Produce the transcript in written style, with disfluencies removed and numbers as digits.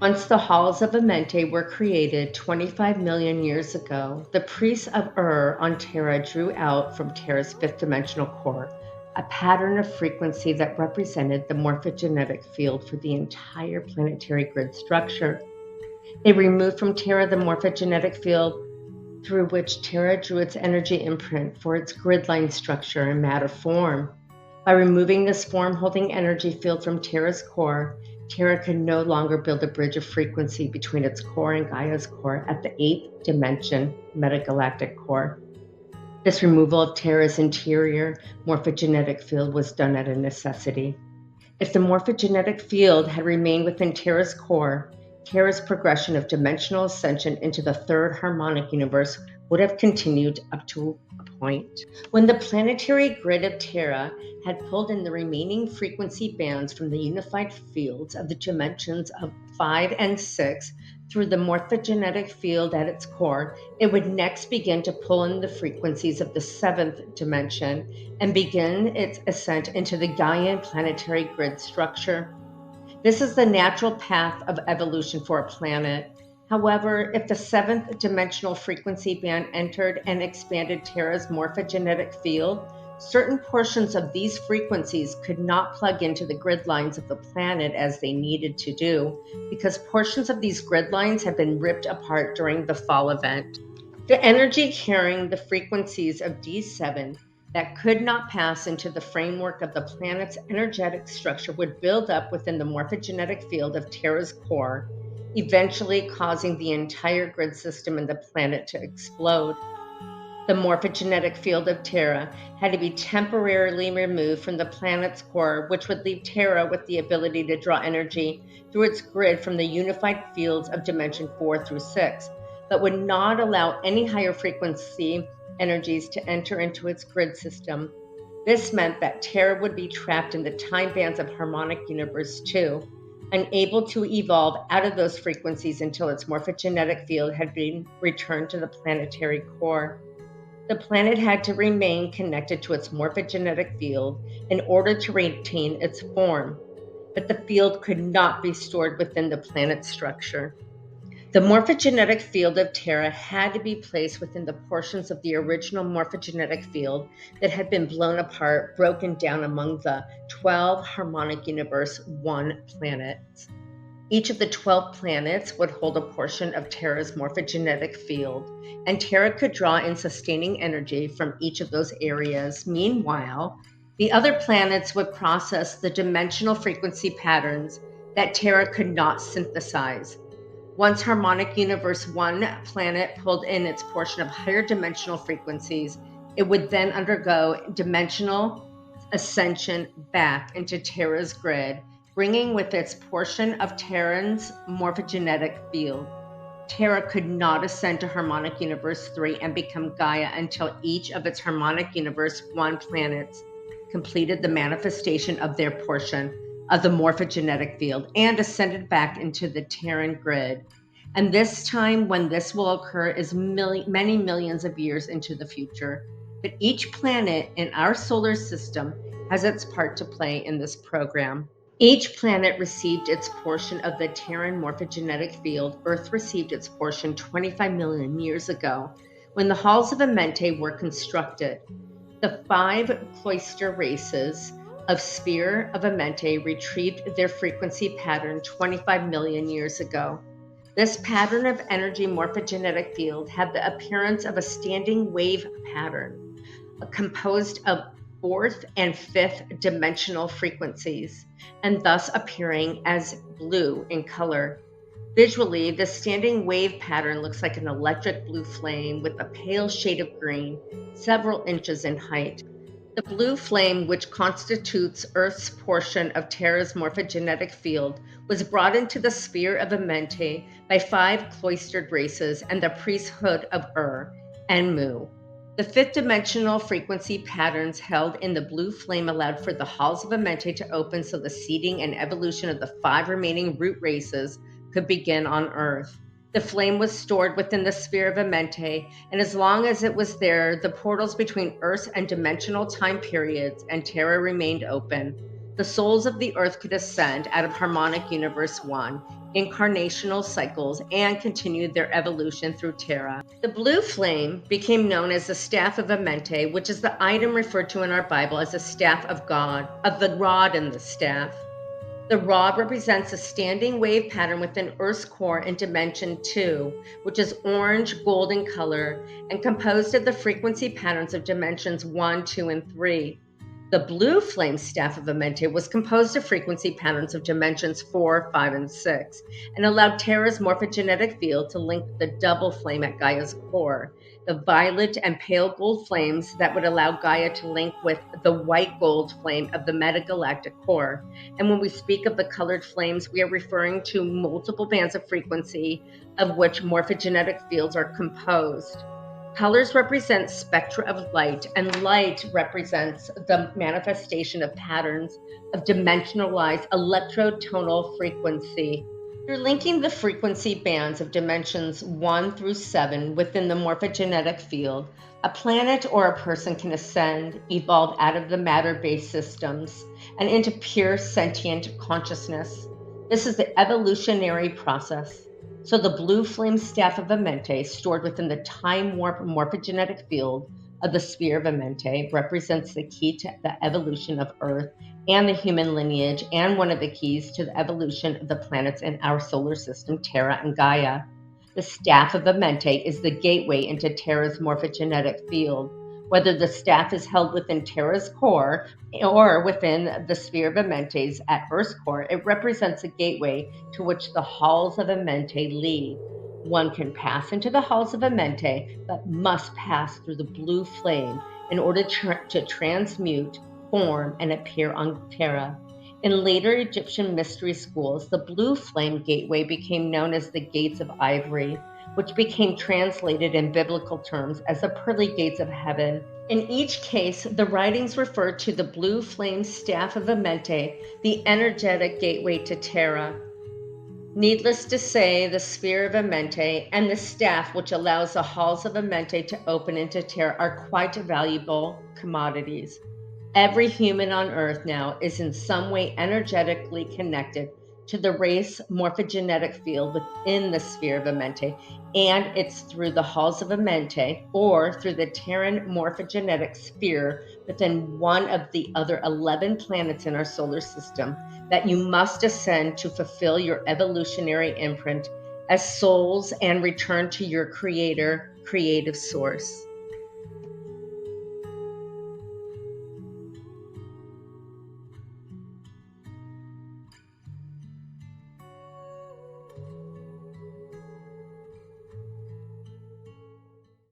Once the Halls of Amenti were created 25 million years ago, the priests of on Terra drew out from Terra's fifth dimensional core a pattern of frequency that represented the morphogenetic field for the entire planetary grid structure. They removed from Terra the morphogenetic field through which Terra drew its energy imprint for its grid line structure and matter form. By removing this form-holding energy field from Terra's core, Terra could no longer build a bridge of frequency between its core and Gaia's core at the 8th dimension metagalactic core. This removal of Terra's interior morphogenetic field was done out of necessity. If the morphogenetic field had remained within Terra's core, Terra's progression of dimensional ascension into the third harmonic universe would have continued up to a point. When the planetary grid of Terra had pulled in the remaining frequency bands from the unified fields of the dimensions of 5 and 6 through the morphogenetic field at its core, it would next begin to pull in the frequencies of the 7th dimension and begin its ascent into the Gaian planetary grid structure. This is the natural path of evolution for a planet. However, if the 7th dimensional frequency band entered and expanded Terra's morphogenetic field, certain portions of these frequencies could not plug into the grid lines of the planet as they needed to do, because portions of these grid lines had been ripped apart during the fall event. The energy carrying the frequencies of D7 that could not pass into the framework of the planet's energetic structure would build up within the morphogenetic field of Terra's core, eventually causing the entire grid system and the planet to explode. The morphogenetic field of Terra had to be temporarily removed from the planet's core, which would leave Terra with the ability to draw energy through its grid from the unified fields of dimension 4 through 6, but would not allow any higher frequency energies to enter into its grid system. This meant that Terra would be trapped in the time bands of harmonic universe 2, unable to evolve out of those frequencies until its morphogenetic field had been returned to the planetary core. The planet had to remain connected to its morphogenetic field in order to retain its form, but the field could not be stored within the planet's structure. The morphogenetic field of Terra had to be placed within the portions of the original morphogenetic field that had been blown apart, broken down among the 12 harmonic universe 1 planets. Each of the 12 planets would hold a portion of Terra's morphogenetic field, and Terra could draw in sustaining energy from each of those areas. Meanwhile, the other planets would process the dimensional frequency patterns that Terra could not synthesize. Once harmonic universe 1 planet pulled in its portion of higher dimensional frequencies, it would then undergo dimensional ascension back into Terra's grid, bringing with its portion of Terran's morphogenetic field. Terra could not ascend to harmonic universe 3 and become Gaia until each of its harmonic universe 1 planets completed the manifestation of their portion of the morphogenetic field and ascended back into the Terran grid. And this time when this will occur is many millions of years into the future. But each planet in our solar system has its part to play in this program. Each planet received its portion of the Terran morphogenetic field. Earth received its portion 25 million years ago, when the Halls of Amenti were constructed. The 5 cloister races of Sphere of Amenti retrieved their frequency pattern 25 million years ago. This pattern of energy morphogenetic field had the appearance of a standing wave pattern, composed of 4th and 5th dimensional frequencies, and thus appearing as blue in color. Visually, the standing wave pattern looks like an electric blue flame with a pale shade of green, several inches in height. The blue flame, which constitutes Earth's portion of Terra's morphogenetic field, was brought into the Sphere of Amenti by 5 cloistered races and the priesthood of and Mu. The 5th dimensional frequency patterns held in the blue flame allowed for the Halls of Amenti to open so the seeding and evolution of the 5 remaining root races could begin on Earth. The flame was stored within the Sphere of Amenti, and as long as it was there, the portals between Earth and dimensional time periods and Terra remained open. The souls of the Earth could ascend out of harmonic universe 1 incarnational cycles and continued their evolution through Terra. The blue flame became known as the staff of Amenti, which is the item referred to in our Bible as the staff of God, of the rod and the staff. The rod represents a standing wave pattern within Earth's core in dimension 2, which is orange gold in color and composed of the frequency patterns of dimensions 1, 2, and 3. The blue flame staff of Amenti was composed of frequency patterns of dimensions 4, 5, and 6, and allowed Terra's morphogenetic field to link the double flame at Gaia's core, the violet and pale gold flames that would allow Gaia to link with the white gold flame of the metagalactic core. And when we speak of the colored flames, we are referring to multiple bands of frequency of which morphogenetic fields are composed. Colors represent spectra of light, and light represents the manifestation of patterns of dimensionalized electrotonal frequency. Through linking the frequency bands of dimensions 1 through 7 within the morphogenetic field, a planet or a person can ascend, evolve out of the matter-based systems, and into pure sentient consciousness. This is the evolutionary process. So the blue flame staff of Amenti, stored within the time warp morphogenetic field of the sphere of Amenti, represents the key to the evolution of Earth and the human lineage, and one of the keys to the evolution of the planets in our solar system, Terra and Gaia. The staff of Amenti is the gateway into Terra's morphogenetic field. Whether the staff is held within Terra's core or within the sphere of Amenti's at Earth's core, it represents a gateway to which the Halls of Amenti lead. One can pass into the Halls of Amenti, but must pass through the blue flame in order to transmute, form, and appear on Terra. In later Egyptian mystery schools, the blue flame gateway became known as the Gates of Ivory, which became translated in biblical terms as the Pearly Gates of Heaven. In each case, the writings refer to the blue flame staff of Amenti, the energetic gateway to Terra. Needless to say, the sphere of Amenti and the staff which allows the halls of Amenti to open into Terra are quite valuable commodities. Every human on Earth now is in some way energetically connected to the race morphogenetic field within the sphere of Amenti, and it's through the halls of Amenti or through the Terran morphogenetic sphere within one of the other 11 planets in our solar system that you must ascend to fulfill your evolutionary imprint as souls and return to your creator, creative source.